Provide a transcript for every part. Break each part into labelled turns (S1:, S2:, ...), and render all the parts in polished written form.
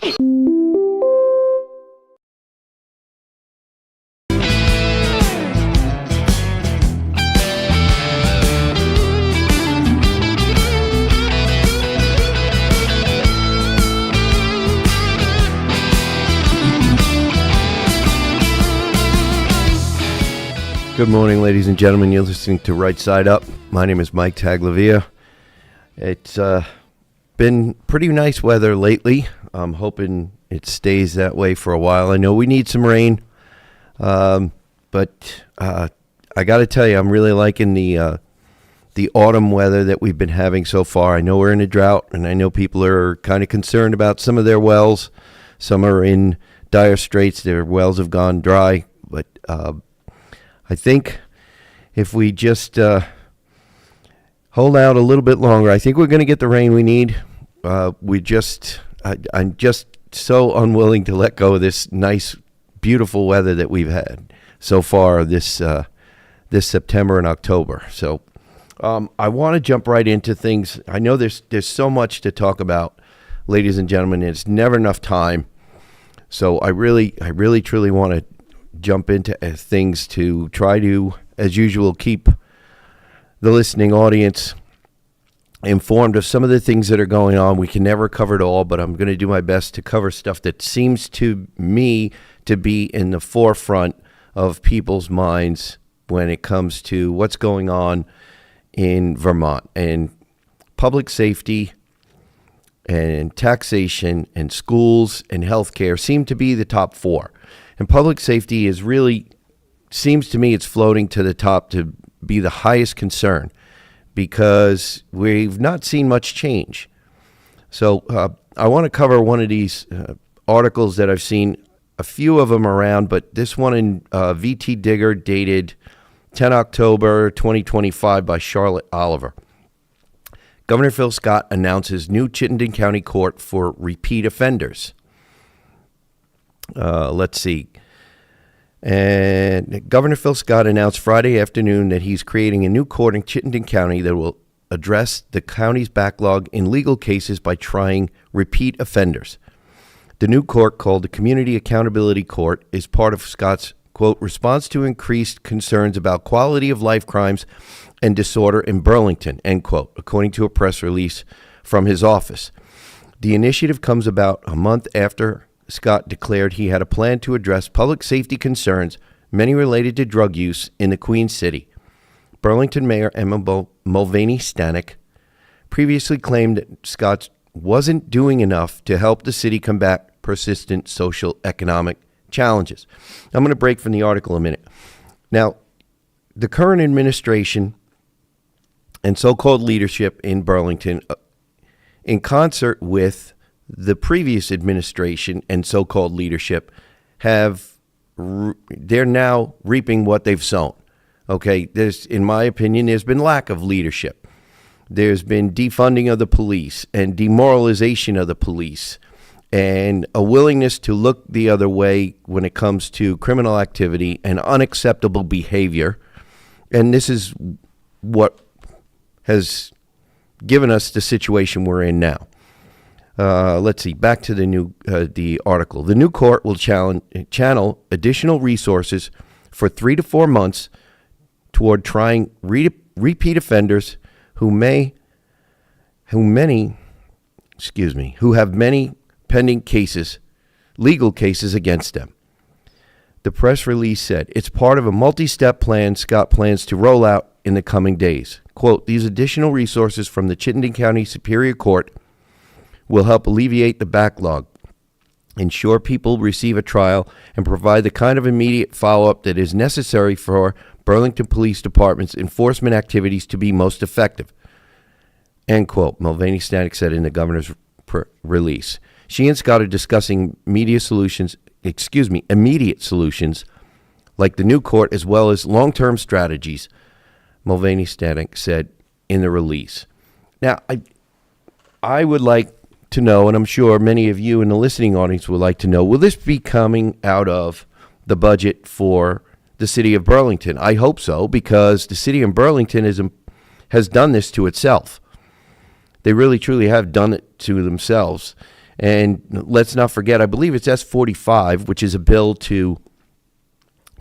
S1: Good morning, ladies and gentlemen. You're listening to Right Side Up. My name is Mike Taglavia. It's been pretty nice weather lately. I'm hoping it stays that way for a while. I know we need some rain, but I got to tell you, I'm really liking the autumn weather that we've been having so far. I know we're in a drought, and I know people are kind of concerned about some of their wells. Some are in dire straits. Their wells have gone dry, but I think if we just hold out a little bit longer, I think we're going to get the rain we need. I'm just so unwilling to let go of this nice, beautiful weather that we've had so far this September and October. So I want to jump right into things. I know there's so much to talk about, ladies and gentlemen. And it's never enough time. So I really truly want to jump into things to try to, as usual, keep the listening audience informed of some of the things that are going on. We can never cover it all, but I'm going to do my best to cover stuff that seems to me to be in the forefront of people's minds when it comes to what's going on in Vermont. And public safety and taxation and schools and healthcare seem to be the top four. And public safety is really, seems to me, it's floating to the top to be the highest concern because we've not seen much change. So I want to cover one of these articles that I've seen, a few of them around, but this one in VT Digger dated 10 October 2025 by Charlotte Oliver. Governor Phil Scott announces new Chittenden County Court for repeat offenders. Let's see. And Governor Phil Scott announced Friday afternoon that he's creating a new court in Chittenden County that will address the county's backlog in legal cases by trying repeat offenders. The new court, called the Community Accountability Court, is part of Scott's, quote, response to increased concerns about quality of life crimes and disorder in Burlington, end quote, according to a press release from his office. The initiative comes about a month after Scott declared he had a plan to address public safety concerns, many related to drug use in the Queen City. Burlington Mayor Emma Mulvaney Stanek previously claimed that Scott wasn't doing enough to help the city combat persistent social economic challenges. I'm going to break from the article a minute. Now, the current administration and so-called leadership in Burlington, in concert with the previous administration and so-called leadership, they're now reaping what they've sown. Okay, in my opinion, there's been lack of leadership. There's been defunding of the police and demoralization of the police and a willingness to look the other way when it comes to criminal activity and unacceptable behavior. And this is what has given us the situation we're in now. Let's see, back to the article. The new court will channel additional resources for 3 to 4 months toward trying repeat offenders who have many pending cases, legal cases against them. The press release said it's part of a multi-step plan Scott plans to roll out in the coming days. Quote, these additional resources from the Chittenden County Superior Court will help alleviate the backlog, ensure people receive a trial, and provide the kind of immediate follow-up that is necessary for Burlington Police Department's enforcement activities to be most effective. End quote, Mulvaney Stanek said in the governor's release. She and Scott are discussing immediate solutions like the new court as well as long-term strategies, Mulvaney Stanek said in the release. Now, I would like to know, and I'm sure many of you in the listening audience would like to know, will this be coming out of the budget for the city of Burlington? I hope so, because the city of Burlington has done this to itself. They really, truly have done it to themselves. And let's not forget, I believe it's S45, which is a bill to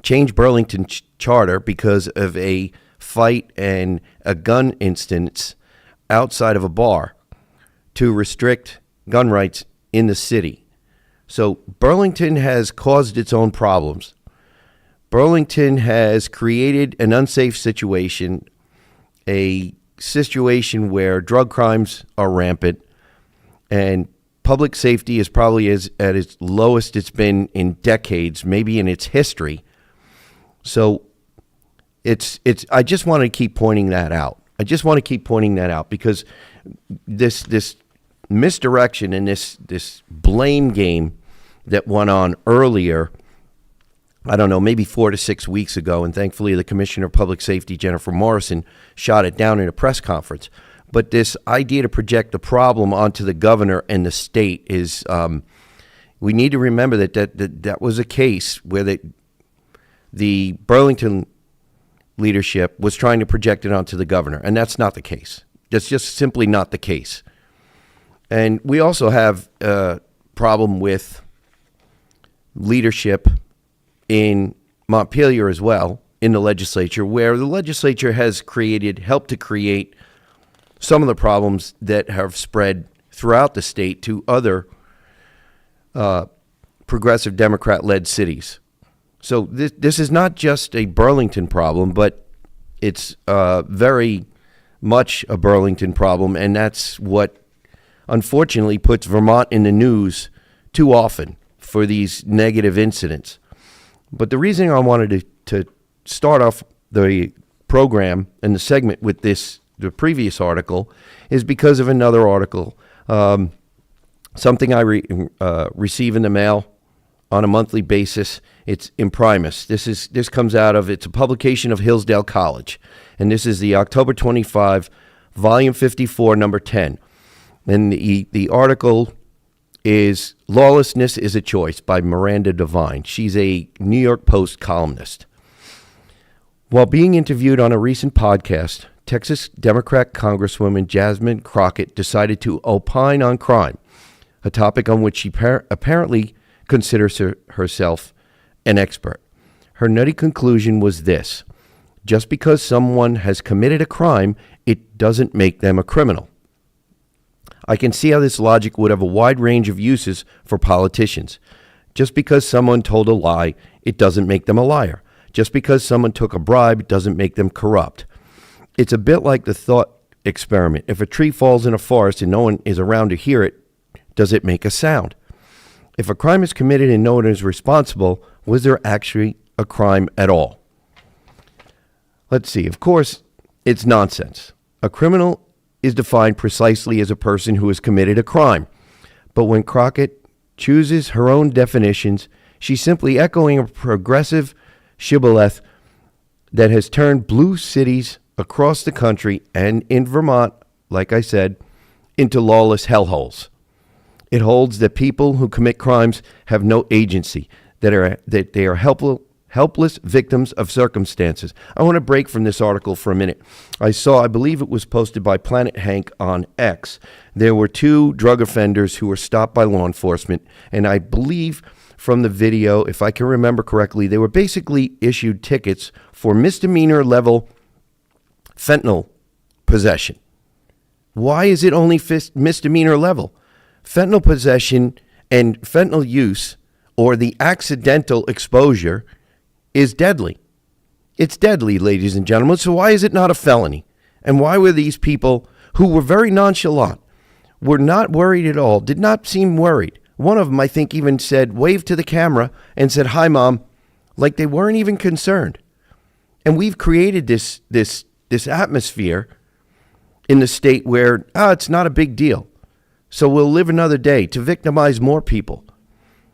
S1: change Burlington charter because of a fight and a gun instance outside of a bar to restrict gun rights in the city. So Burlington has caused its own problems. Burlington has created an unsafe situation, a situation where drug crimes are rampant, and public safety is probably at its lowest it's been in decades, maybe in its history. So I just want to keep pointing that out. Because this misdirection and this blame game that went on earlier, I don't know, maybe 4 to 6 weeks ago, and thankfully the Commissioner of Public Safety, Jennifer Morrison, shot it down in a press conference. But this idea to project the problem onto the governor and the state is, we need to remember that was a case where the Burlington leadership was trying to project it onto the governor, and that's not the case. That's just simply not the case. And we also have a problem with leadership in Montpelier as well, in the legislature, where the legislature has helped to create some of the problems that have spread throughout the state to other progressive Democrat-led cities. So this is not just a Burlington problem, but it's very much a Burlington problem, and that's what unfortunately puts Vermont in the news too often for these negative incidents. But the reason I wanted to start off the program and the segment with the previous article is because of another article, something I receive in the mail on a monthly basis. It's Imprimis. This comes out of, it's a publication of Hillsdale College, and this is the October 25, volume 54, number 10. And the article is Lawlessness is a Choice by Miranda Devine. She's a New York Post columnist. While being interviewed on a recent podcast, Texas Democrat Congresswoman Jasmine Crockett decided to opine on crime, a topic on which she apparently considers herself an expert. Her nutty conclusion was this: just because someone has committed a crime, it doesn't make them a criminal. I can see how this logic would have a wide range of uses for politicians. Just because someone told a lie, it doesn't make them a liar. Just because someone took a bribe doesn't make them corrupt. It's a bit like the thought experiment. If a tree falls in a forest and no one is around to hear it, does it make a sound? If a crime is committed and no one is responsible, was there actually a crime at all? Let's see. Of course, it's nonsense. A criminal is defined precisely as a person who has committed a crime. But when Crockett chooses her own definitions, she's simply echoing a progressive shibboleth that has turned blue cities across the country and in Vermont, like I said, into lawless hellholes. It holds that people who commit crimes have no agency, that they are helpless victims of circumstances. I want to break from this article for a minute. I believe it was posted by Planet Hank on X. There were 2 drug offenders who were stopped by law enforcement, and I believe from the video, if I can remember correctly, they were basically issued tickets for misdemeanor level fentanyl possession. Why is it only misdemeanor level? Fentanyl possession and fentanyl use, or the accidental exposure, is deadly. It's deadly, ladies and gentlemen. So why is it not a felony? And why were these people who were very nonchalant, were not worried at all, did not seem worried? One of them, I think, even waved to the camera and said, "Hi, Mom," like they weren't even concerned. And we've created this atmosphere in the state where, it's not a big deal, so we'll live another day, to victimize more people.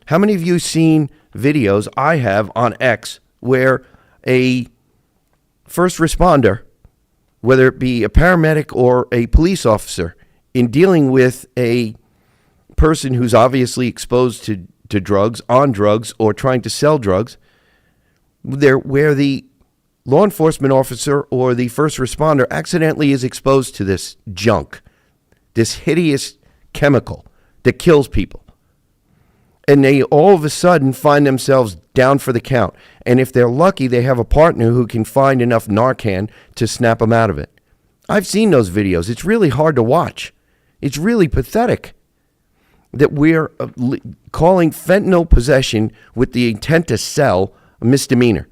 S1: How many of you seen videos I have on X where a first responder, whether it be a paramedic or a police officer, in dealing with a person who's obviously exposed to drugs, on drugs, or trying to sell drugs, where the law enforcement officer or the first responder accidentally is exposed to this junk, this hideous chemical, that kills people. And they all of a sudden find themselves down for the count. And if they're lucky, they have a partner who can find enough Narcan to snap them out of it. I've seen those videos. It's really hard to watch. It's really pathetic that we're calling fentanyl possession with the intent to sell a misdemeanor.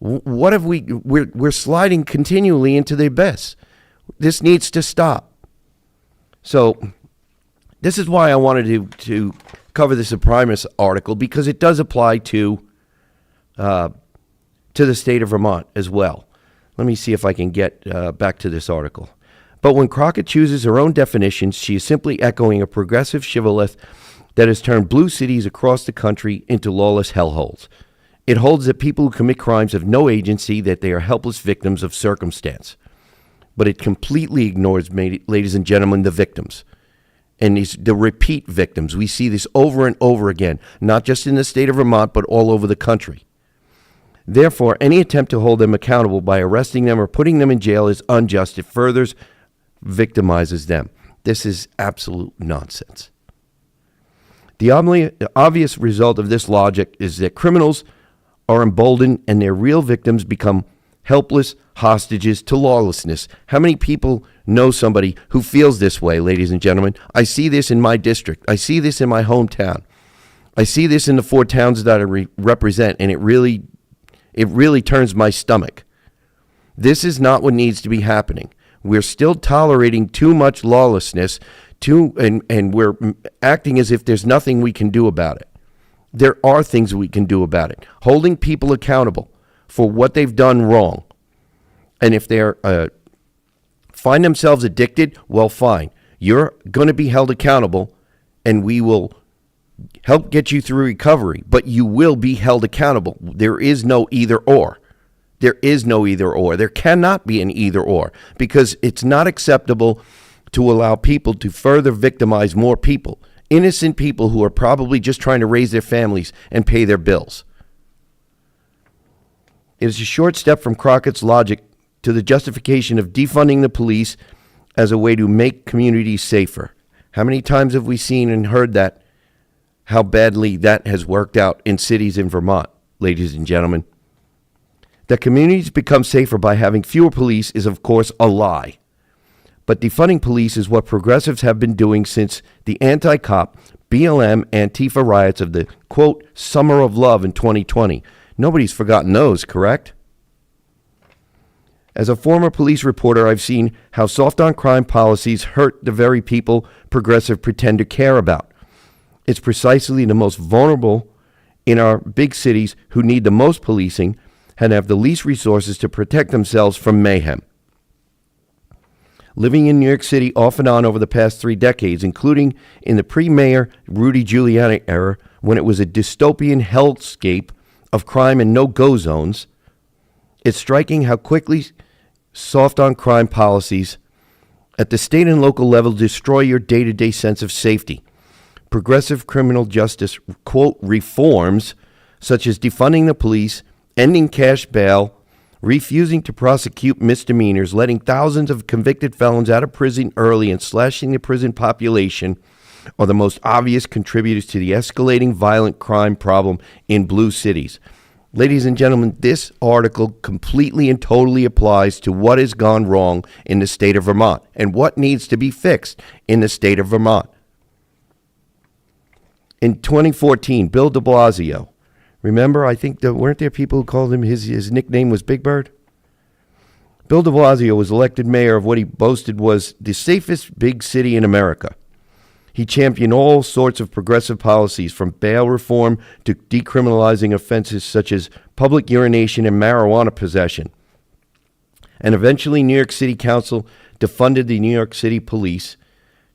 S1: What have we're sliding continually into the abyss. This needs to stop. So this is why I wanted to cover this Primus article, because it does apply to the state of Vermont as well. Let me see if I can get back to this article. But when Crockett chooses her own definitions, she is simply echoing a progressive shibboleth that has turned blue cities across the country into lawless hellholes. It holds that people who commit crimes have no agency, that they are helpless victims of circumstance. But it completely ignores, ladies and gentlemen, the victims. And the repeat victims. We see this over and over again, not just in the state of Vermont, but all over the country. Therefore, any attempt to hold them accountable by arresting them or putting them in jail is unjust. It further victimizes them. This is absolute nonsense. The obvious result of this logic is that criminals are emboldened and their real victims become helpless hostages to lawlessness. How many people know somebody who feels this way, ladies and gentlemen? I see this in my district. I see this in my hometown. I see this in the 4 towns that I represent, and it really turns my stomach. This is not what needs to be happening. We're still tolerating too much lawlessness, and we're acting as if there's nothing we can do about it. There are things we can do about it. Holding people accountable for what they've done wrong. And if they're find themselves addicted, well, fine. You're going to be held accountable, and we will help get you through recovery, but you will be held accountable. There is no either or. There is no either or. There cannot be an either or, because it's not acceptable to allow people to further victimize more people, innocent people who are probably just trying to raise their families and pay their bills. It is a short step from Crockett's logic to the justification of defunding the police as a way to make communities safer. How many times have we seen and heard that, how badly that has worked out in cities in Vermont, ladies and gentlemen? That communities become safer by having fewer police is, of course, a lie. But defunding police is what progressives have been doing since the anti-cop, BLM, Antifa riots of the, quote, Summer of Love in 2020. Nobody's forgotten those, correct? As a former police reporter, I've seen how soft-on-crime policies hurt the very people progressives pretend to care about. It's precisely the most vulnerable in our big cities who need the most policing and have the least resources to protect themselves from mayhem. Living in New York City off and on over the past 3 decades, including in the pre-Mayor Rudy Giuliani era, when it was a dystopian hellscape of crime and no-go zones, it's striking how quickly soft-on-crime policies at the state and local level destroy your day-to-day sense of safety. Progressive criminal justice, quote, reforms, such as defunding the police, ending cash bail, refusing to prosecute misdemeanors, letting thousands of convicted felons out of prison early, and slashing the prison population are the most obvious contributors to the escalating violent crime problem in blue cities. Ladies and gentlemen, this article completely and totally applies to what has gone wrong in the state of Vermont and what needs to be fixed in the state of Vermont. In 2014, Bill de Blasio, remember, I think weren't there people who called him, his nickname was Big Bird? Bill de Blasio was elected mayor of what he boasted was the safest big city in America. He championed all sorts of progressive policies, from bail reform to decriminalizing offenses such as public urination and marijuana possession. And eventually, New York City Council defunded the New York City Police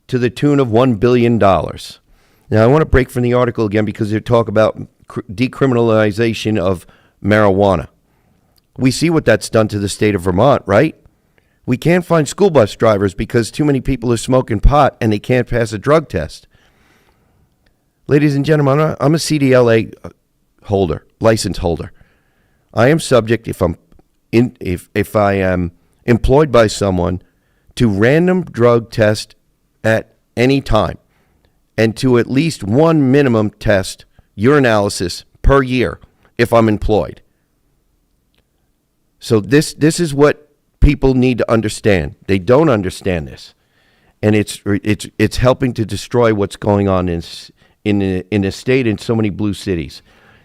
S1: to the tune of $1 billion. Now, I want to break from the article again because they talk about decriminalization of marijuana. We see what that's done to the state of Vermont, right? We can't find school bus drivers because too many people are smoking pot and they can't pass a drug test. Ladies and gentlemen, I'm a CDLA holder, license holder. I am subject, if I am employed by someone, to random drug test at any time. and to at least one minimum test urinalysis per year if I'm employed. So this is what people need to understand. They don't understand this, and it's helping to destroy what's going on in the state in so many blue cities.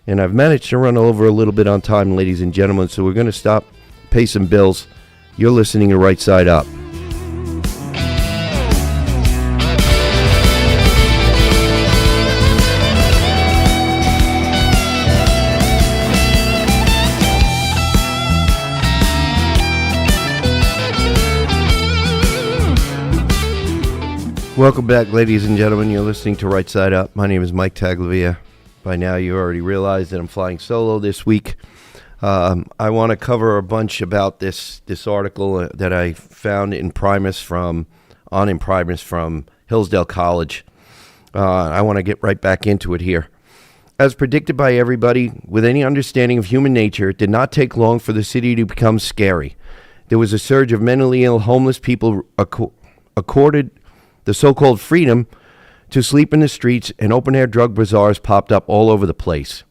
S1: And I've managed to run over a little bit on time, ladies and gentlemen, so we're going to stop, pay some bills. You're listening to Right Side Up. Welcome back, ladies and gentlemen. You're listening to Right Side Up. My name is Mike Taglavia. By now, you already realize that I'm flying solo this week. I want to cover a bunch about this article that I found in Primus from Hillsdale College. I want to get right back into it here. As predicted by everybody with any understanding of human nature, it did not take long for the city to become scary. There was a surge of mentally ill, homeless people accorded the so-called freedom to sleep in the streets, and open-air drug bazaars popped up all over the place.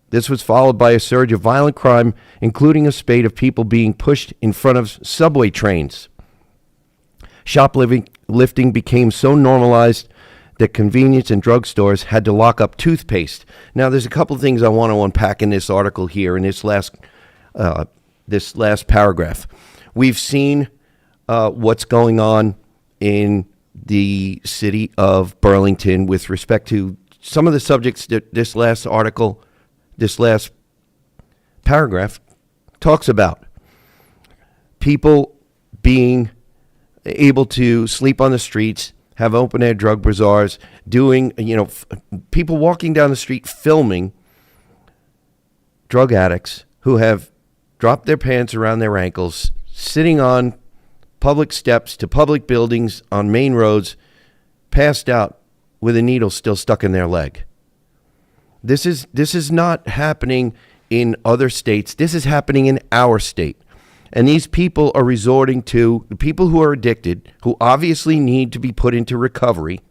S1: This was followed by a surge of violent crime, including a spate of people being pushed in front of subway trains. Shoplifting became so normalized that convenience and drugstores had to lock up toothpaste. Now, there's a couple of things I want to unpack in this article here, in this last paragraph. We've seen what's going on in the city of Burlington with respect to some of the subjects that this last paragraph talks about. People being able to sleep on the streets, have open air drug bazaars, doing, people walking down the street filming drug addicts who have dropped their pants around their ankles, sitting on public steps to public buildings on main roads, passed out with a needle still stuck in their leg. This is not happening in other states. This is happening in our state. And these people are resorting to, the people who are addicted, who obviously need to be put into recovery.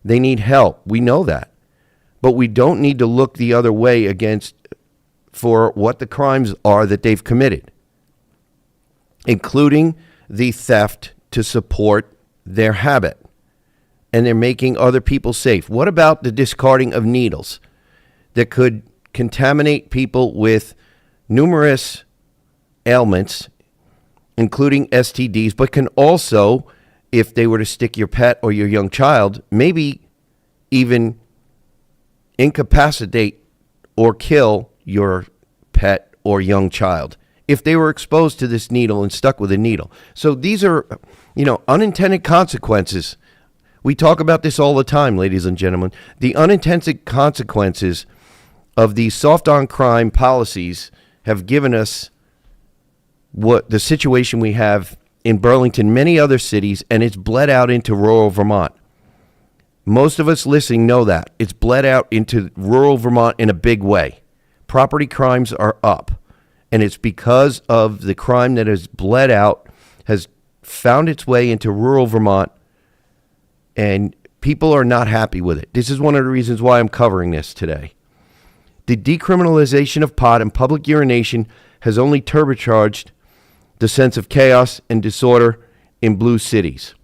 S1: They need help. We know that. But we don't need to look the other way for what the crimes are that they've committed, including the theft to support their habit. And they're making other people safe. What about the discarding of needles that could contaminate people with numerous ailments, including STDs, but can also, if they were to stick your pet or your young child, maybe even incapacitate or kill your pet or young child if they were exposed to this needle and stuck with a needle. So these are, unintended consequences. We talk about this all the time, ladies and gentlemen. The unintended consequences of these soft on crime policies have given us what the situation we have in Burlington, many other cities, and it's bled out into rural Vermont. Most of us listening know that. It's bled out into rural Vermont in a big way. Property crimes are up. And it's because of the crime that has bled out, has found its way into rural Vermont, and people are not happy with it. This is one of the reasons why I'm covering this today. The decriminalization of pot and public urination has only turbocharged the sense of chaos and disorder in blue cities.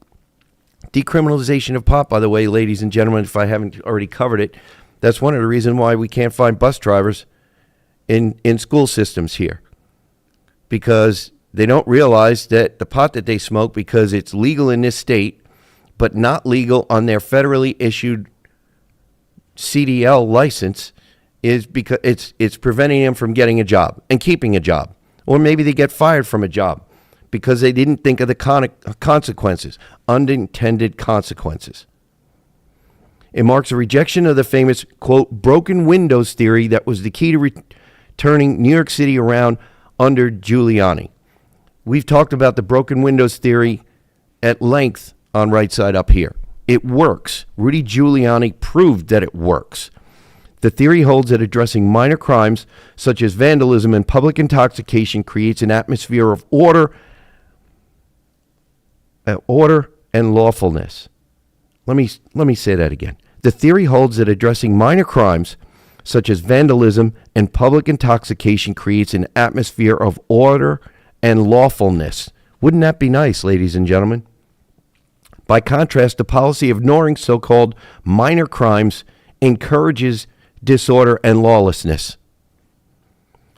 S1: Decriminalization of pot, by the way, ladies and gentlemen, if I haven't already covered it, that's one of the reasons why we can't find bus drivers in school systems here, because they don't realize that the pot that they smoke, because it's legal in this state, but not legal on their federally issued CDL license, is because it's preventing them from getting a job and keeping a job. Or maybe they get fired from a job because they didn't think of the consequences, unintended consequences. It marks a rejection of the famous, quote, broken windows theory that was the key to turning New York City around under Giuliani. We've talked about the broken windows theory at length on Right Side Up here. It works. Rudy Giuliani proved that it works. The theory holds that addressing minor crimes such as vandalism and public intoxication creates an atmosphere of order and lawfulness. Let me say that again. The theory holds that addressing minor crimes such as vandalism and public intoxication creates an atmosphere of order and lawfulness. Wouldn't that be nice, ladies and gentlemen? By contrast, the policy of ignoring so-called minor crimes encourages disorder and lawlessness.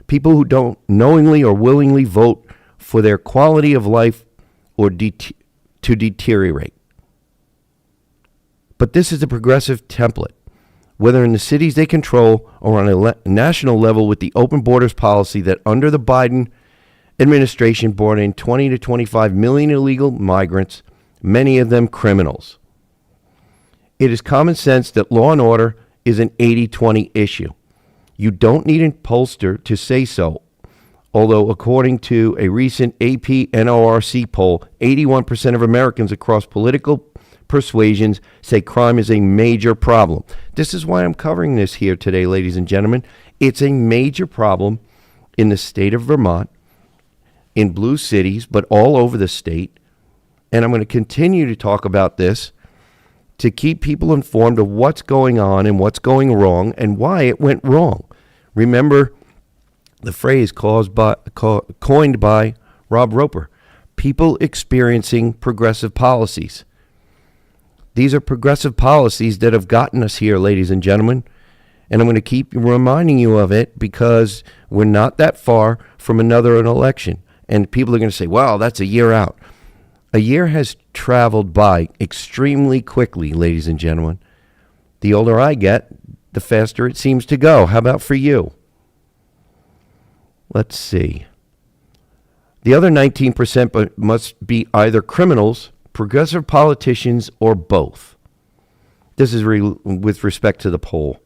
S1: People who don't knowingly or willingly vote for their quality of life or to deteriorate. But this is a progressive template, whether in the cities they control or on a national level with the open borders policy that under the Biden administration brought in 20 to 25 million illegal migrants, many of them criminals. It is common sense that law and order is an 80-20 issue. You don't need a pollster to say so, although according to a recent AP NORC poll, 81% of Americans across political persuasions say crime is a major problem. This is why I'm covering this here today, ladies and gentlemen. It's a major problem in the state of Vermont, in blue cities, but all over the state. And I'm going to continue to talk about this to keep people informed of what's going on and what's going wrong and why it went wrong. Remember the phrase coined by Rob Roper, people experiencing progressive policies. These are progressive policies that have gotten us here, ladies and gentlemen. And I'm going to keep reminding you of it because we're not that far from another election. And people are going to say, wow, that's a year out. A year has traveled by extremely quickly, ladies and gentlemen. The older I get, the faster it seems to go. How about for you? Let's see. The other 19% must be either criminals, progressive politicians, or both. This is with respect to the poll.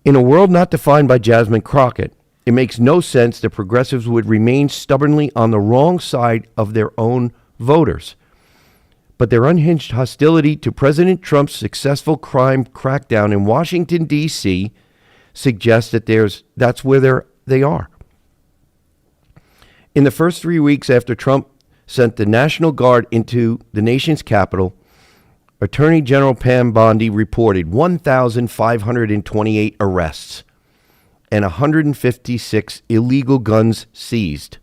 S1: In a world not defined by Jasmine Crockett, it makes no sense that progressives would remain stubbornly on the wrong side of their own voters. But their unhinged hostility to President Trump's successful crime crackdown in Washington, D.C. suggests that that's where they are. In the first 3 weeks after Trump sent the National Guard into the nation's capital, Attorney General Pam Bondi reported 1,528 arrests and 156 illegal guns seized.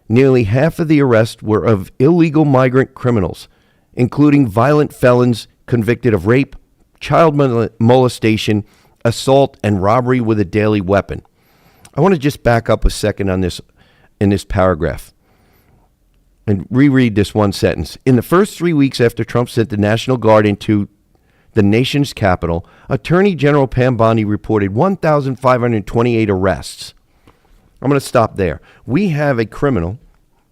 S1: Nearly half of the arrests were of illegal migrant criminals, including violent felons convicted of rape, child molestation, assault, and robbery with a deadly weapon. I want to just back up a second on this in this paragraph and reread this one sentence. In the first 3 weeks after Trump sent the National Guard into the nation's capital, Attorney General Pam Bondi reported 1,528 arrests. I'm going to stop there. We have a criminal,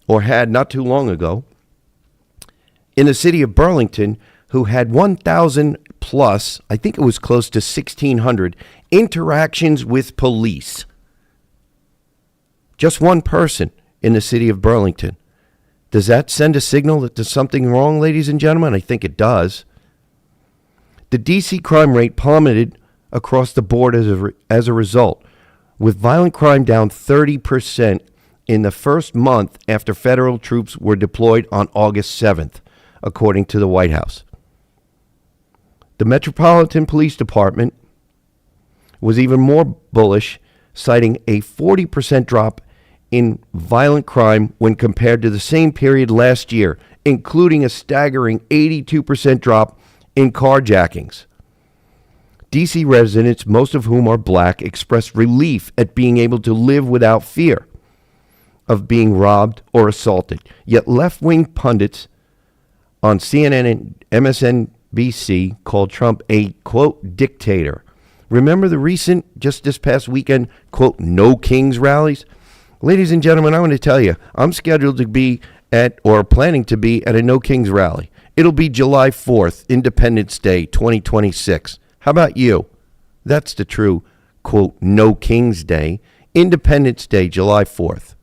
S1: or had not too long ago, in the city of Burlington, who had 1,000 plus, I think it was close to 1,600, interactions with police. Just one person in the city of Burlington. Does that send a signal that there's something wrong, ladies and gentlemen? I think it does. The D.C. crime rate plummeted across the board as a result, with violent crime down 30% in the first month after federal troops were deployed on August 7th, according to the White House. The Metropolitan Police Department was even more bullish, citing a 40% drop in violent crime when compared to the same period last year, including a staggering 82% drop in carjackings. D.C. residents, most of whom are black, expressed relief at being able to live without fear of being robbed or assaulted. Yet left-wing pundits on CNN and MSNBC called Trump a, quote, dictator. Remember the recent, just this past weekend, quote, no kings rallies? Ladies and gentlemen, I want to tell you, I'm scheduled to be at, or planning to be at, a No Kings rally. It'll be July 4th, Independence Day, 2026. How about you? That's the true, quote, No Kings Day, Independence Day, July 4th.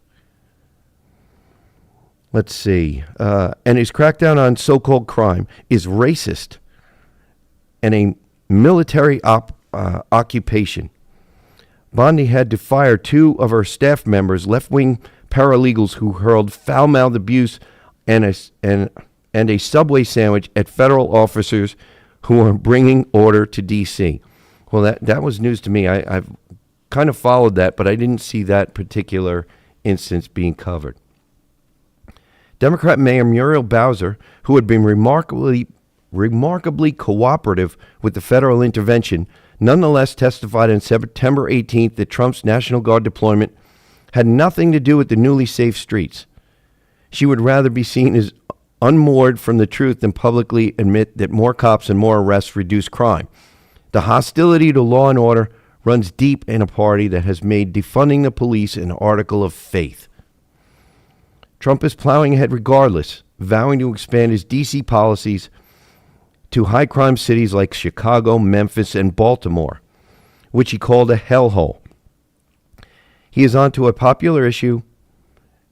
S1: Let's see. And his crackdown on so-called crime is racist and a military occupation. Bondi had to fire 2 of her staff members, left-wing paralegals who hurled foul-mouthed abuse and and a Subway sandwich at federal officers who are bringing order to D.C. Well, that was news to me. I've kind of followed that, but I didn't see that particular instance being covered. Democrat Mayor Muriel Bowser, who had been remarkably cooperative with the federal intervention, nonetheless testified on September 18th that Trump's National Guard deployment had nothing to do with the newly safe streets. She would rather be seen as unmoored from the truth than publicly admit that more cops and more arrests reduce crime. The hostility to law and order runs deep in a party that has made defunding the police an article of faith. Trump is plowing ahead regardless, vowing to expand his D.C. policies to high-crime cities like Chicago, Memphis, and Baltimore, which he called a hellhole. He is onto a popular issue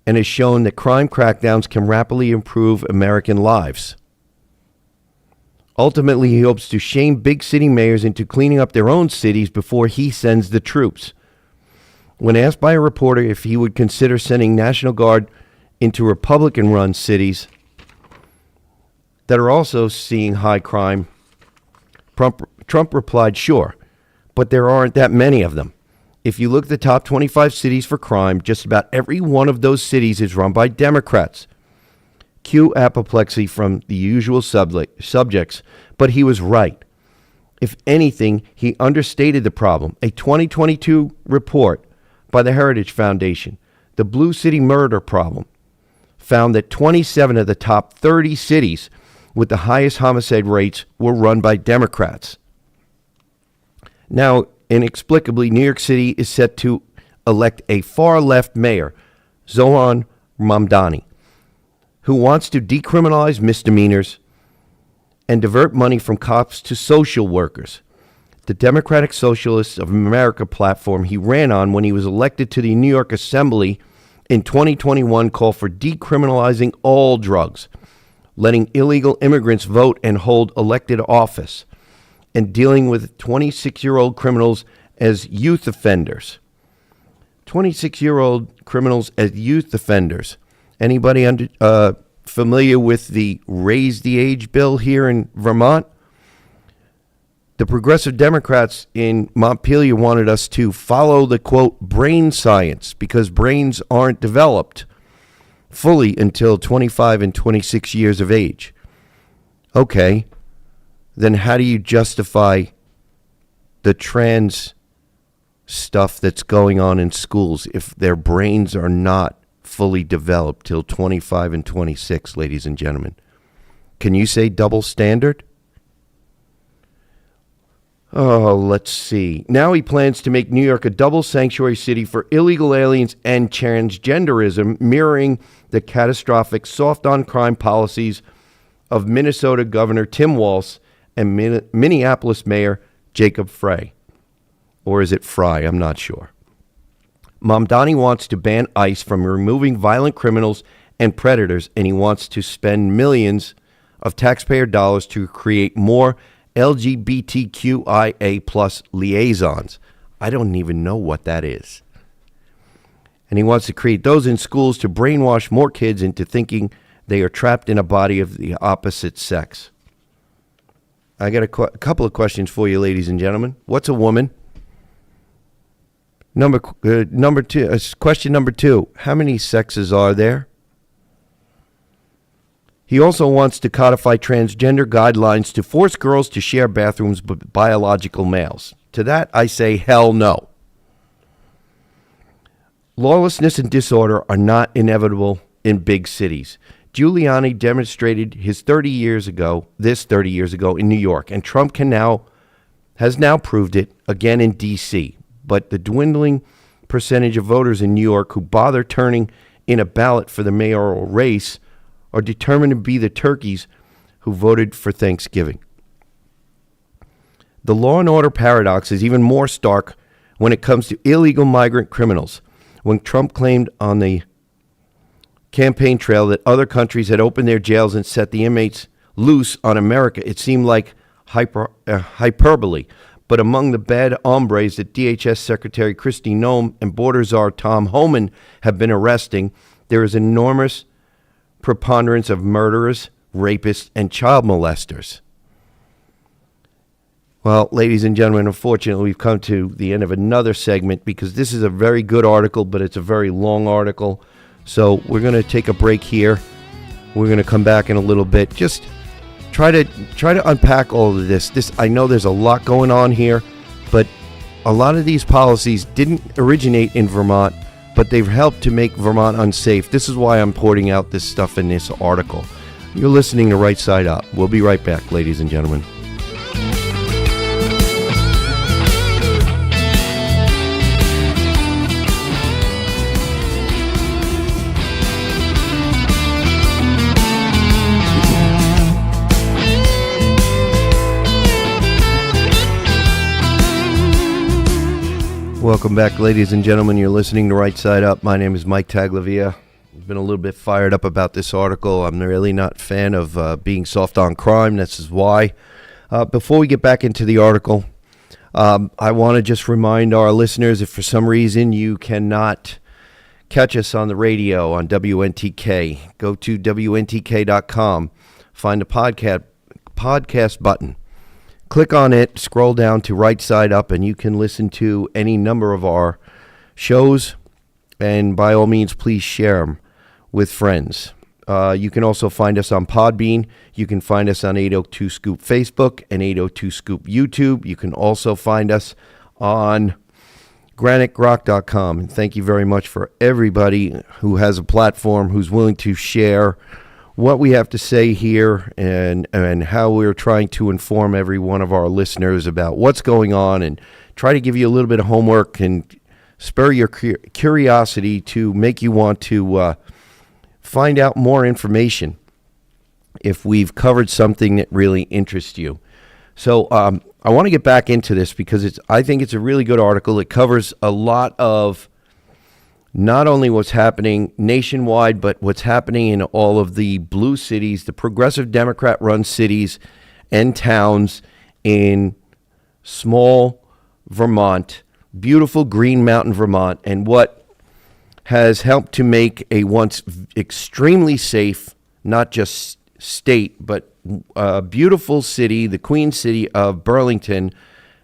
S1: and has shown that crime crackdowns can rapidly improve American lives. Ultimately, he hopes to shame big city mayors into cleaning up their own cities before he sends the troops. When asked by a reporter if he would consider sending National Guard into Republican-run cities that are also seeing high crime, Trump replied, "Sure, but there aren't that many of them. If you look at the top 25 cities for crime, just about every one of those cities is run by Democrats." Cue apoplexy from the usual subjects, but he was right. If anything, he understated the problem. A 2022 report by the Heritage Foundation, the Blue City Murder Problem, found that 27 of the top 30 cities with the highest homicide rates were run by Democrats. Now, inexplicably, New York City is set to elect a far-left mayor, Zohran Mamdani, who wants to decriminalize misdemeanors and divert money from cops to social workers. The Democratic Socialists of America platform he ran on when he was elected to the New York Assembly in 2021 called for decriminalizing all drugs, letting illegal immigrants vote and hold elected office, and dealing with 26-year-old criminals as youth offenders. 26-year-old criminals as youth offenders. Anybody familiar with the Raise the Age bill here in Vermont? The progressive Democrats in Montpelier wanted us to follow the, quote, brain science because brains aren't developed fully until 25 and 26 years of age. Okay, then how do you justify the trans stuff that's going on in schools if their brains are not fully developed till 25 and 26, ladies and gentlemen? Can you say double standard? Oh, let's see. Now he plans to make New York a double sanctuary city for illegal aliens and transgenderism, mirroring the catastrophic soft-on-crime policies of Minnesota Governor Tim Walz and Minneapolis Mayor Jacob Frey. Or is it Fry? I'm not sure. Mamdani wants to ban ICE from removing violent criminals and predators, and he wants to spend millions of taxpayer dollars to create more LGBTQIA plus liaisons. I don't even know what that is. And he wants to create those in schools to brainwash more kids into thinking they are trapped in a body of the opposite sex. I got a couple of questions for you, ladies and gentlemen. What's a woman? Question number two, how many sexes are there? He also wants to codify transgender guidelines to force girls to share bathrooms with biological males. To that, I say hell no. Lawlessness and disorder are not inevitable in big cities. Giuliani demonstrated this 30 years ago in New York, and Trump has now proved it again in D.C. But the dwindling percentage of voters in New York who bother turning in a ballot for the mayoral race are determined to be the turkeys who voted for Thanksgiving. The law and order paradox is even more stark when it comes to illegal migrant criminals. When Trump claimed on the campaign trail that other countries had opened their jails and set the inmates loose on America, it seemed like hyperbole. But among the bad hombres that DHS Secretary Kristi Noem and Border Czar Tom Homan have been arresting, there is enormous preponderance of murderers, rapists, and child molesters. Well, ladies and gentlemen, unfortunately, we've come to the end of another segment because this is a very good article, but it's a very long article. So we're going to take a break here. We're going to come back in a little bit. Just try to unpack all of this. I know there's a lot going on here, but a lot of these policies didn't originate in Vermont, but they've helped to make Vermont unsafe. This is why I'm porting out this stuff in this article. You're listening to Right Side Up. We'll be right back, ladies and gentlemen. Welcome back, ladies and gentlemen. You're listening to Right Side Up. My name is Mike Taglavia. I've been a little bit fired up about this article. I'm really not a fan of being soft on crime. This is why. Before we get back into the article, I want to just remind our listeners, if for some reason you cannot catch us on the radio on WNTK, go to WNTK.com, find the podcast button. Click on it, scroll down to Right Side Up, and you can listen to any number of our shows. And by all means, please share them with friends. You can also find us on Podbean. You can find us on 802 Scoop Facebook and 802 Scoop YouTube. You can also find us on GraniteGrock.com. And thank you very much for everybody who has a platform, who's willing to share what we have to say here and how we're trying to inform every one of our listeners about what's going on and try to give you a little bit of homework and spur your curiosity to make you want to find out more information if we've covered something that really interests you. So I want to get back into this because I think it's a really good article. It covers a lot of not only what's happening nationwide, but what's happening in all of the blue cities, the progressive Democrat-run cities and towns in small Vermont, beautiful Green Mountain, Vermont, and what has helped to make a once extremely safe, not just state, but a beautiful city, the Queen City of Burlington,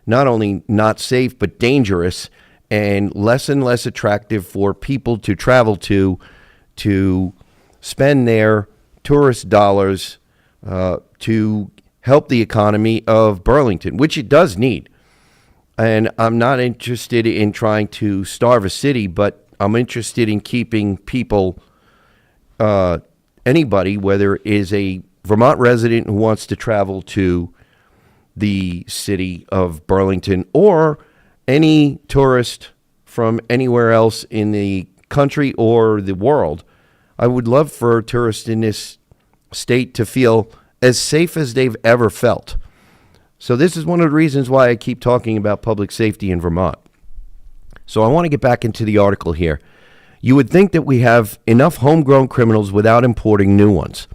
S1: not only not safe, but dangerous, and less attractive for people to travel to spend their tourist dollars to help the economy of Burlington, which it does need. And I'm not interested in trying to starve a city, but I'm interested in keeping people, anybody, whether it is a Vermont resident who wants to travel to the city of Burlington or any tourist from anywhere else in the country or the world. I would love for tourists in this state to feel as safe as they've ever felt. So this is one of the reasons why I keep talking about public safety in Vermont. So I want to get back into the article here. You would think that we have enough homegrown criminals without importing new ones.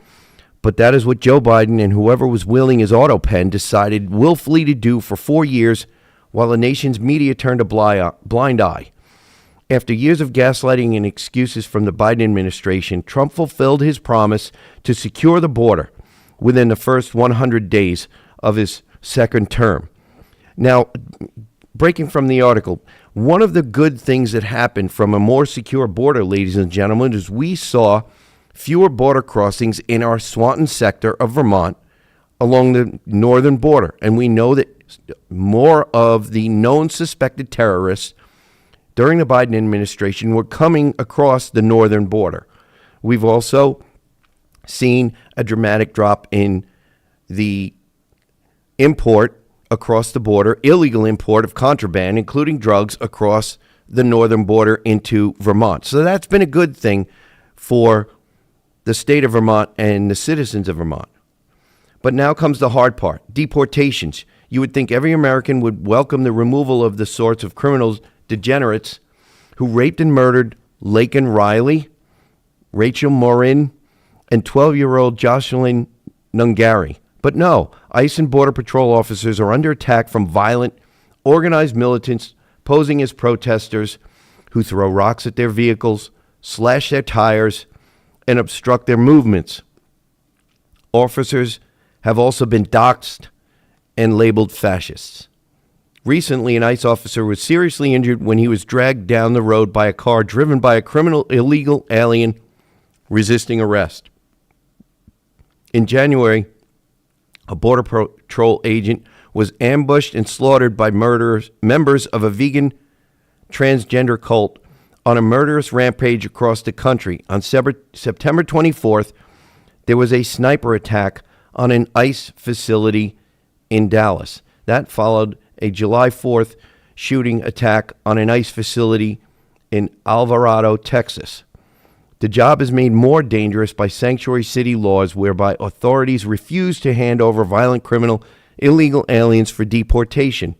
S1: But that is what Joe Biden and whoever was wielding his auto pen decided willfully to do for 4 years while the nation's media turned a blind eye. After years of gaslighting and excuses from the Biden administration, Trump fulfilled his promise to secure the border within the first 100 days of his second term. Now, breaking from the article, one of the good things that happened from a more secure border, ladies and gentlemen, is we saw fewer border crossings in our Swanton sector of Vermont along the northern border. And we know that more of the known suspected terrorists during the Biden administration were coming across the northern border. We've also seen a dramatic drop in the import across the border, illegal import of contraband, including drugs, across the northern border into Vermont. So that's been a good thing for the state of Vermont and the citizens of Vermont. But now comes the hard part, deportations. You would think every American would welcome the removal of the sorts of criminals, degenerates, who raped and murdered Laken Riley, Rachel Morin, and 12-year-old Jocelyn Nungari. But no, ICE and Border Patrol officers are under attack from violent, organized militants posing as protesters who throw rocks at their vehicles, slash their tires, and obstruct their movements. officers have also been doxxed and labeled fascists. Recently, an ICE officer was seriously injured when he was dragged down the road by a car driven by a criminal illegal alien resisting arrest. In January, a Border Patrol agent was ambushed and slaughtered by members of a vegan transgender cult on a murderous rampage across the country. On September 24th, there was a sniper attack on an ICE facility in Dallas. That followed a July 4th shooting attack on an ICE facility in Alvarado, Texas. The job is made more dangerous by sanctuary city laws whereby authorities refuse to hand over violent criminal illegal aliens for deportation.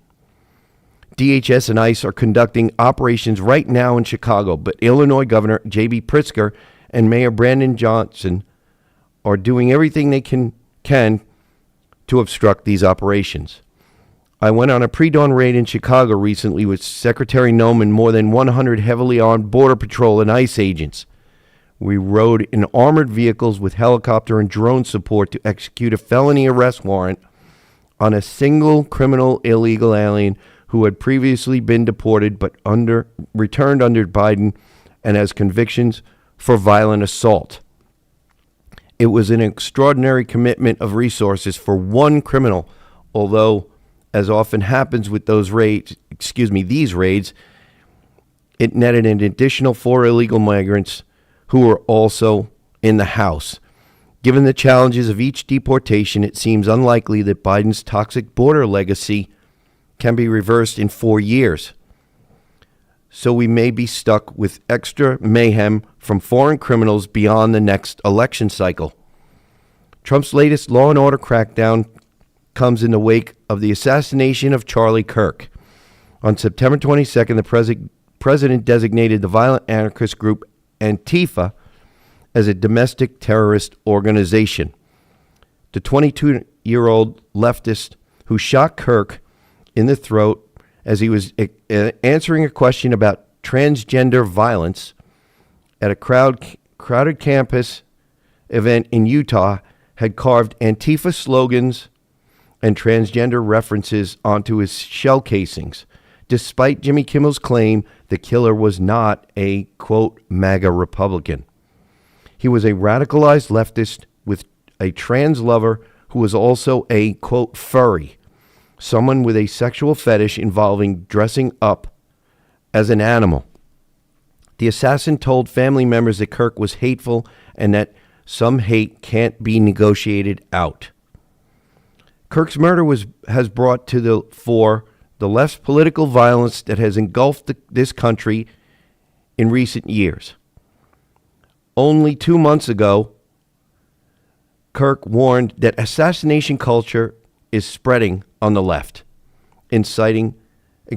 S1: DHS and ICE are conducting operations right now in Chicago, but Illinois Governor J.B. Pritzker and Mayor Brandon Johnson are doing everything they can to obstruct these operations. I went on a pre-dawn raid in Chicago recently with Secretary Noem and more than 100 heavily armed Border Patrol and ICE agents. We rode in armored vehicles with helicopter and drone support to execute a felony arrest warrant on a single criminal illegal alien who had previously been deported but returned under Biden and has convictions for violent assault. It was an extraordinary commitment of resources for one criminal, although, as often happens with these raids, it netted an additional 4 illegal migrants who were also in the house. Given the challenges of each deportation, it seems unlikely that Biden's toxic border legacy can be reversed in 4 years. So we may be stuck with extra mayhem from foreign criminals beyond the next election cycle. Trump's latest law and order crackdown comes in the wake of the assassination of Charlie Kirk. On September 22nd, the president designated the violent anarchist group Antifa as a domestic terrorist organization. The 22-year-old leftist who shot Kirk in the throat as he was answering a question about transgender violence at a crowded campus event in Utah had carved Antifa slogans and transgender references onto his shell casings, despite Jimmy Kimmel's claim the killer was not a, quote, MAGA Republican. He was a radicalized leftist with a trans lover who was also a, quote, furry, someone with a sexual fetish involving dressing up as an animal. The assassin told family members that Kirk was hateful and that some hate can't be negotiated out. Kirk's murder has brought to the fore the left's political violence that has engulfed this country in recent years. Only 2 months ago, Kirk warned that assassination culture is spreading on the left, citing a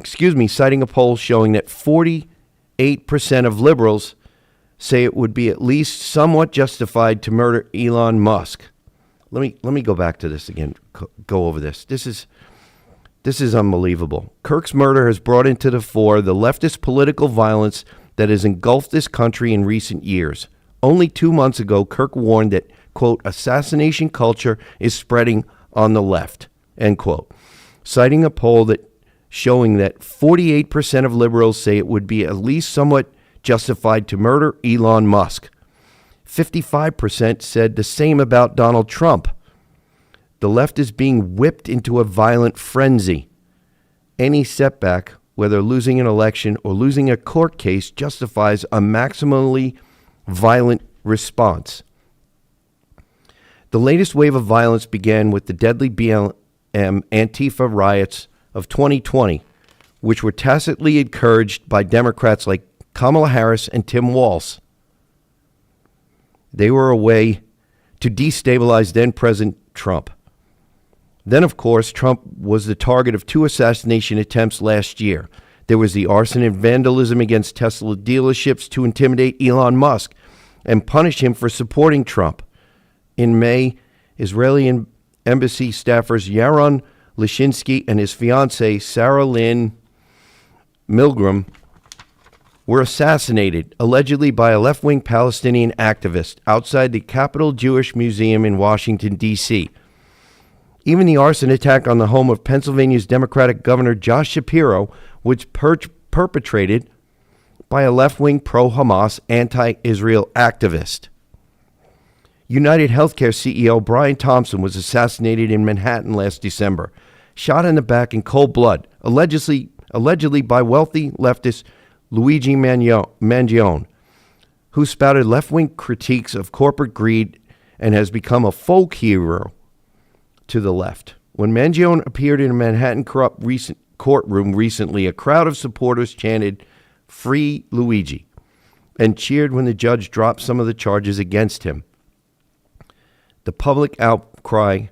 S1: poll showing that 48% of liberals say it would be at least somewhat justified to murder Elon Musk. Let me go back to this again, go over this. This is unbelievable. Kirk's murder has brought into the fore the leftist political violence that has engulfed this country in recent years. Only 2 months ago, Kirk warned that, quote, assassination culture is spreading on the left, end quote, citing a poll showing that 48% of liberals say it would be at least somewhat justified to murder Elon Musk. 55% said the same about Donald Trump. The left is being whipped into a violent frenzy. Any setback, whether losing an election or losing a court case, justifies a maximally violent response. The latest wave of violence began with the deadly BLM Antifa riots of 2020, which were tacitly encouraged by Democrats like Kamala Harris and Tim Walz. They were a way to destabilize then-President Trump. Then, of course, Trump was the target of 2 assassination attempts last year. There was the arson and vandalism against Tesla dealerships to intimidate Elon Musk and punish him for supporting Trump. In May, Israeli embassy staffers Yaron Lishinsky and his fiancée, Sarah Lynn Milgram, were assassinated, allegedly by a left-wing Palestinian activist outside the Capitol Jewish Museum in Washington, D.C. Even the arson attack on the home of Pennsylvania's Democratic Governor Josh Shapiro was perpetrated by a left-wing pro-Hamas anti-Israel activist. United Healthcare CEO Brian Thompson was assassinated in Manhattan last December, shot in the back in cold blood, allegedly by wealthy leftist Luigi Mangione, who spouted left-wing critiques of corporate greed and has become a folk hero to the left. When Mangione appeared in a Manhattan courtroom recently, a crowd of supporters chanted, "Free Luigi," and cheered when the judge dropped some of the charges against him. The public outpouring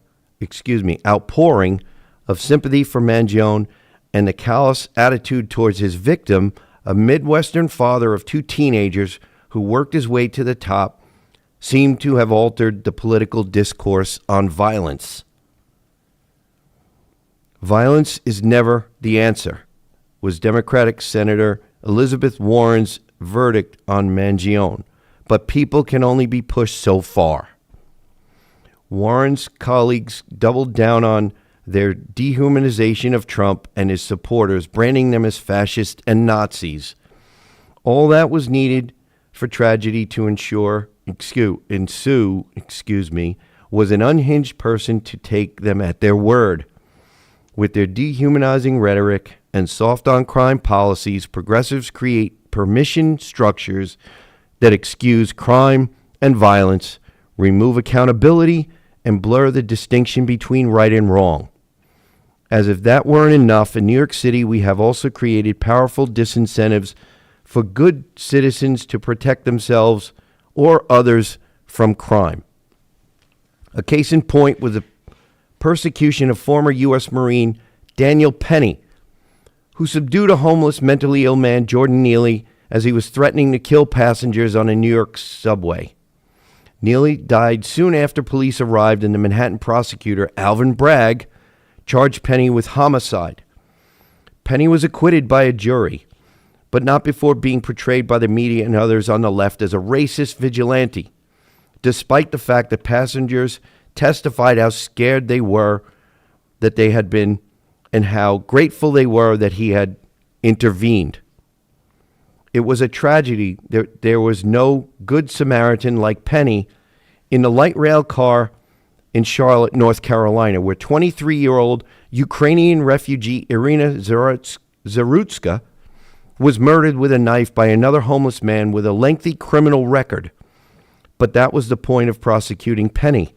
S1: of sympathy for Mangione and the callous attitude towards his victim, a Midwestern father of two teenagers who worked his way to the top, seemed to have altered the political discourse on violence. Violence is never the answer, was Democratic Senator Elizabeth Warren's verdict on Mangione, but people can only be pushed so far. Warren's colleagues doubled down on their dehumanization of Trump and his supporters, branding them as fascists and Nazis. All that was needed for tragedy to ensue, was an unhinged person to take them at their word. With their dehumanizing rhetoric and soft-on-crime policies, progressives create permission structures that excuse crime and violence, remove accountability, and blur the distinction between right and wrong. As if that weren't enough, in New York City, we have also created powerful disincentives for good citizens to protect themselves or others from crime. A case in point was the persecution of former U.S. Marine Daniel Penny, who subdued a homeless, mentally ill man, Jordan Neely, as he was threatening to kill passengers on a New York subway. Neely died soon after police arrived, and the Manhattan prosecutor, Alvin Bragg, charged Penny with homicide. Penny was acquitted by a jury, but not before being portrayed by the media and others on the left as a racist vigilante, despite the fact that passengers testified how scared they were that they had been and how grateful they were that he had intervened. It was a tragedy. There was no good Samaritan like Penny in the light rail car in Charlotte, North Carolina, where 23-year-old Ukrainian refugee Irina Zarutska was murdered with a knife by another homeless man with a lengthy criminal record. But that was the point of prosecuting Penny,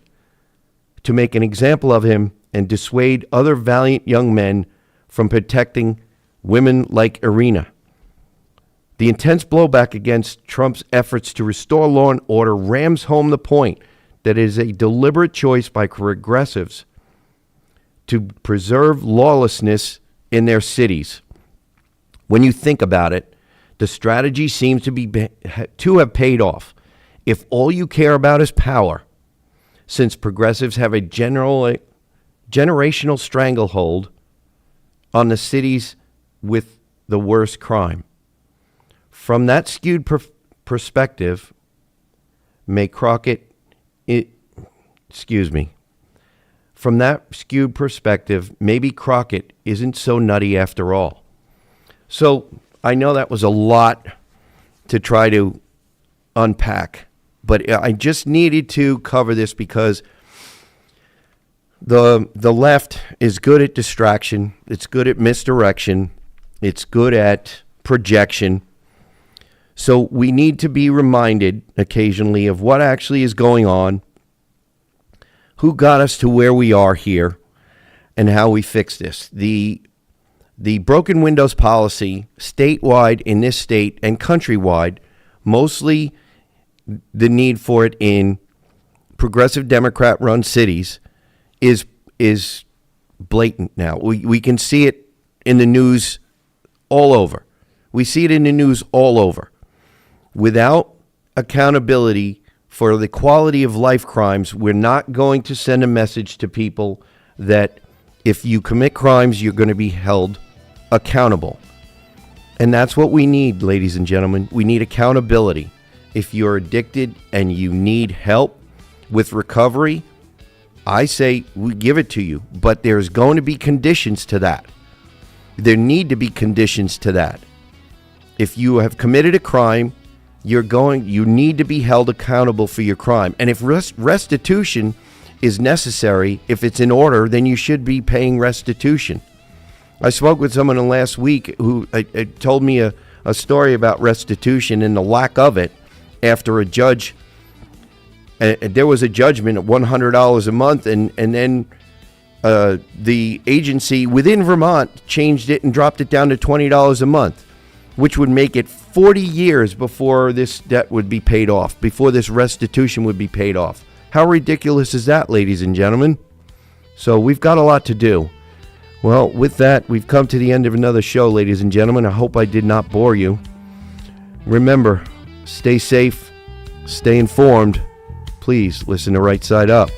S1: to make an example of him and dissuade other valiant young men from protecting women like Irina. The intense blowback against Trump's efforts to restore law and order rams home the point that it is a deliberate choice by progressives to preserve lawlessness in their cities. When you think about it, the strategy seems to have paid off. If all you care about is power, since progressives have a generational stranglehold on the cities with the worst crime. From that skewed perspective, From that skewed perspective, maybe Crockett isn't so nutty after all. So I know that was a lot to try to unpack, but I just needed to cover this because the left is good at distraction. It's good at misdirection. It's good at projection. So we need to be reminded occasionally of what actually is going on, who got us to where we are here, and how we fix this. The broken windows policy, statewide in this state and countrywide, mostly the need for it in progressive Democrat-run cities, is blatant now. We can see it in the news all over. We see it in the news all over. Without accountability for the quality of life crimes, we're not going to send a message to people that if you commit crimes, you're going to be held accountable. And that's what we need, ladies and gentlemen. We need accountability. If you're addicted and you need help with recovery, I say we give it to you. But there's going to be conditions to that. There need to be conditions to that. If you have committed a crime, you need to be held accountable for your crime. And if restitution is necessary, if it's in order, then you should be paying restitution. I spoke with someone last week who told me a story about restitution and the lack of it after a judge. There was a judgment at $100 a month, and then the agency within Vermont changed it and dropped it down to $20 a month, which would make it 40 years before this debt would be paid off, before this restitution would be paid off. How ridiculous is that, ladies and gentlemen? So we've got a lot to do. Well, with that, we've come to the end of another show, ladies and gentlemen. I hope I did not bore you. Remember, stay safe, stay informed. Please listen to Right Side Up.